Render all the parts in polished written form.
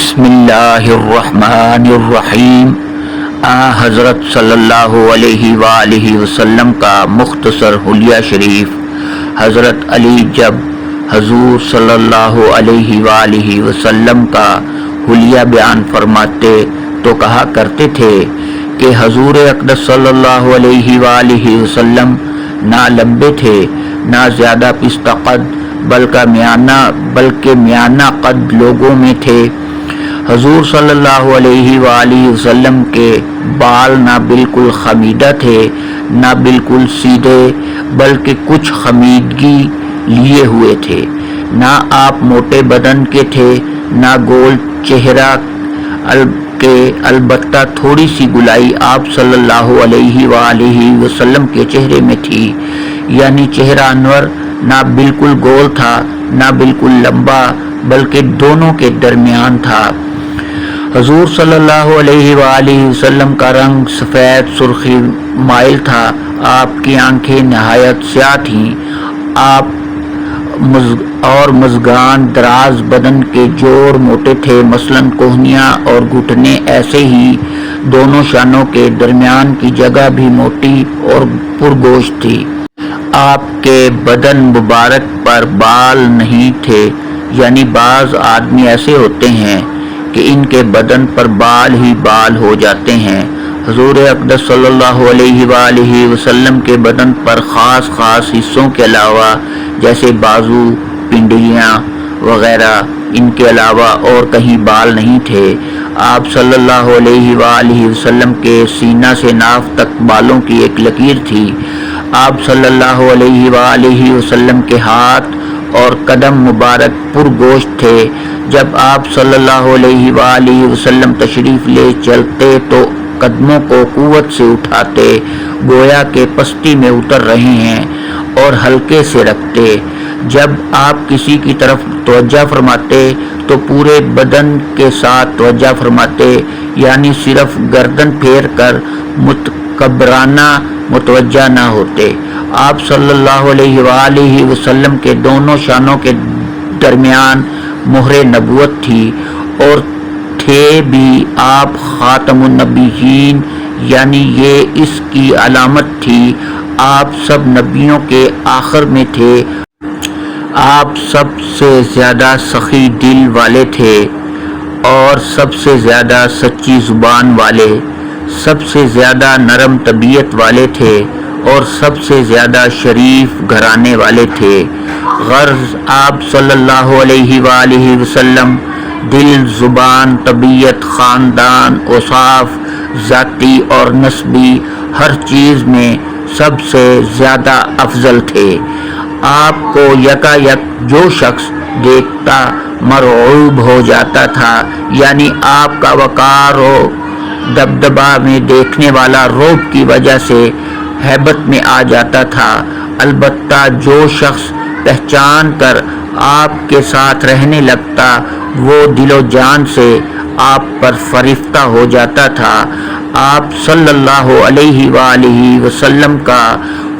بسم اللہ الرحمن الرحیم۔ حضرت صلی اللہ علیہ وآلہ وسلم کا مختصر حلیہ شریف۔ حضرت علی جب حضور صلی اللہ علیہ وآلہ وسلم کا حلیہ بیان فرماتے تو کہا کرتے تھے کہ حضور اقدس صلی اللہ علیہ وآلہ وسلم نہ لمبے تھے نہ زیادہ پستہ قد بلکہ میانہ قد لوگوں میں تھے۔ حضور صلی اللہ علیہ وآلہ وسلم کے بال نہ بالکل خمیدہ تھے نہ بالکل سیدھے بلکہ کچھ خمیدگی لیے ہوئے تھے۔ نہ آپ موٹے بدن کے تھے نہ گول چہرہ کے، البتہ تھوڑی سی گلائی آپ صلی اللہ علیہ وآلہ وسلم کے چہرے میں تھی، یعنی چہرہ انور نہ بالکل گول تھا نہ بالکل لمبا بلکہ دونوں کے درمیان تھا۔ حضور صلی اللہ علیہ وآلہ وسلم کا رنگ سفید سرخی مائل تھا۔ آپ کی آنکھیں نہایت سیاہ تھیں۔ آپ اور مژگان دراز بدن کے جوڑ موٹے تھے، مثلاً کوہنیاں اور گھٹنے، ایسے ہی دونوں شانوں کے درمیان کی جگہ بھی موٹی اور پرگوشت تھی۔ آپ کے بدن مبارک پر بال نہیں تھے، یعنی بعض آدمی ایسے ہوتے ہیں کہ ان کے بدن پر بال ہی بال ہو جاتے ہیں۔ حضور اقدس صلی اللہ علیہ وآلہ وسلم کے بدن پر خاص حصوں کے علاوہ جیسے بازو، پنڈلیاں وغیرہ، ان کے علاوہ اور کہیں بال نہیں تھے۔ آپ صلی اللہ علیہ وآلہ وسلم کے سینہ سے ناف تک بالوں کی ایک لکیر تھی۔ آپ صلی اللہ علیہ وآلہ وسلم کے ہاتھ اور قدم مبارک پرگوشت تھے۔ جب آپ صلی اللہ علیہ وآلہ وسلم تشریف لے چلتے تو قدموں کو قوت سے اٹھاتے، گویا کہ پستی میں اتر رہے ہیں، اور ہلکے سے رکھتے۔ جب آپ کسی کی طرف توجہ فرماتے تو پورے بدن کے ساتھ توجہ فرماتے، یعنی صرف گردن پھیر کر متکبرانہ متوجہ نہ ہوتے۔ آپ صلی اللہ علیہ وآلہ وسلم کے دونوں شانوں کے درمیان مہر نبوت تھی، اور تھے بھی آپ خاتم النبیین، یعنی یہ اس کی علامت تھی۔ آپ سب نبیوں کے آخر میں تھے۔ آپ سب سے زیادہ سخی دل والے تھے اور سب سے زیادہ سچی زبان والے، سب سے زیادہ نرم طبیعت والے تھے اور سب سے زیادہ شریف گھرانے والے تھے۔ غرض آپ صلی اللہ علیہ وآلہ وسلم دل، زبان، طبیعت، خاندان، اوصاف ذاتی اور نسبی ہر چیز میں سب سے زیادہ افضل تھے۔ آپ کو یکایک جو شخص دیکھتا مرعوب ہو جاتا تھا، یعنی آپ کا وقار و دبدبہ میں دیکھنے والا رعب کی وجہ سے ہیبت میں آ جاتا تھا۔ البتہ جو شخص پہچان کر آپ کے ساتھ رہنے لگتا وہ دل و جان سے آپ پر فریفتہ ہو جاتا تھا۔ آپ صلی اللہ علیہ وآلہ وسلم کا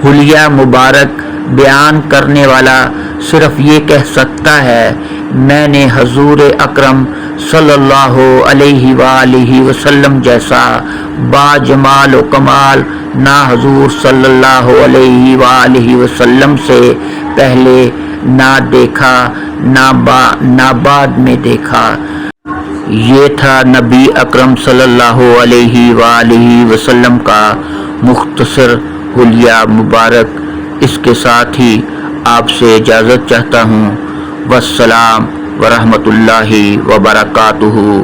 حلیہ مبارک بیان کرنے والا صرف یہ کہہ سکتا ہے، میں نے حضور اکرم صلی اللہ علیہ وآلہ وسلم جیسا با جمال و کمال نہ حضور صلی اللہ علیہ وآلہ وسلم سے پہلے نہ دیکھا نہ بعد میں دیکھا۔ یہ تھا نبی اکرم صلی اللہ علیہ وآلہ وسلم کا مختصر حلیہ مبارک۔ اس کے ساتھ ہی آپ سے اجازت چاہتا ہوں۔ والسلام ورحمۃ اللہ وبرکاتہ۔